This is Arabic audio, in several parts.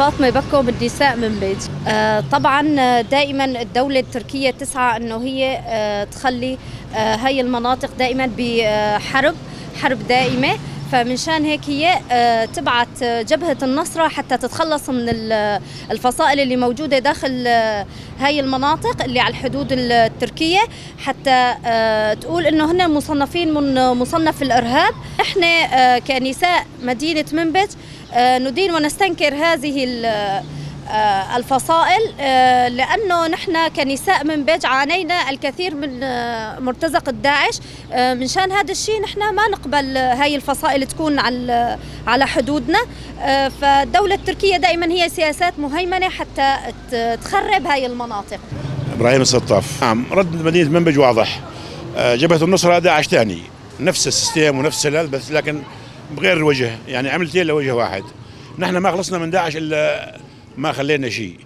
فاطمة بكو من نساء منبج. طبعا دائما الدولة التركية تسعى انه هي تخلي هاي المناطق دائما بحرب دائمة، فمنشان هيك هي تبعت جبهة النصرة حتى تتخلص من الفصائل اللي موجودة داخل هاي المناطق اللي على الحدود التركية، حتى تقول انه هن مصنفين من مصنف الارهاب. احنا كنساء مدينة منبج ندين ونستنكر هذه الفصائل، لأنه نحن كنساء منبج عانينا الكثير من مرتزقة داعش. من شان هذا الشيء نحن ما نقبل هاي الفصائل تكون على حدودنا. فالدولة التركية دائما هي سياسات مهيمنة حتى تخرب هاي المناطق. إبراهيم السطاف. نعم، رد مدينة منبج واضح. جبهة النصرة داعش ثاني، نفس السيستم ونفس السلال، بس لكن بغير وجه، يعني عملتين لوجه واحد. نحن ما خلصنا من داعش إلا ما خلينا شيء،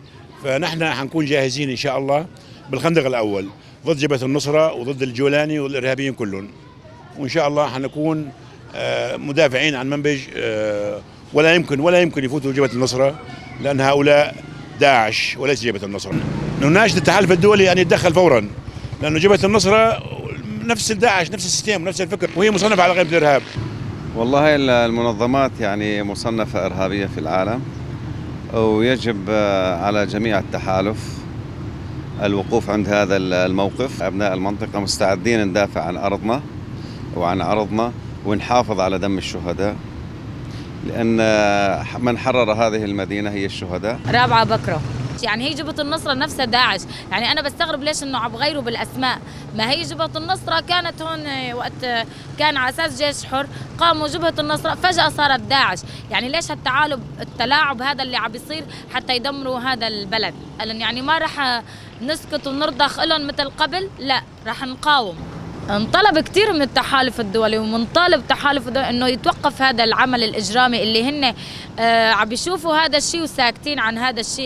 فنحن حنكون جاهزين إن شاء الله بالخندق الأول ضد جبهة النصرة وضد الجولاني والإرهابيين كلهم، وإن شاء الله حنكون مدافعين عن منبج. ولا يمكن يفوتوا جبهة النصرة، لأن هؤلاء داعش وليس جبهة النصرة. نناشد التحالف الدولي أن يتدخل فورا، لأنه جبهة النصرة نفس داعش، نفس السيستم، نفس الفكر، وهي مصنفة على قائمة الإرهاب. والله المنظمات يعني مصنفة إرهابية في العالم، ويجب على جميع التحالف الوقوف عند هذا الموقف. أبناء المنطقة مستعدين ندافع عن أرضنا وعن عرضنا ونحافظ على دم الشهداء، لأن من حرر هذه المدينة هي الشهداء. رابعة بكرة. يعني هي جبهة النصرة نفسها داعش، يعني أنا بستغرب ليش إنه عم بغيروا بالأسماء. ما هي جبهة النصرة كانت هون وقت كان على أساس جيش حر، قاموا جبهة النصرة فجأة صارت داعش. يعني ليش التلاعب هذا اللي عم بيصير حتى يدمروا هذا البلد؟ يعني ما رح نسكت ونرضخ لهم مثل قبل، لا رح نقاوم. انطلب كثير من التحالف الدولي ومنطالب التحالف الدولي انه يتوقف هذا العمل الاجرامي اللي هن عم بيشوفوا هذا الشيء وساكتين عن هذا الشيء.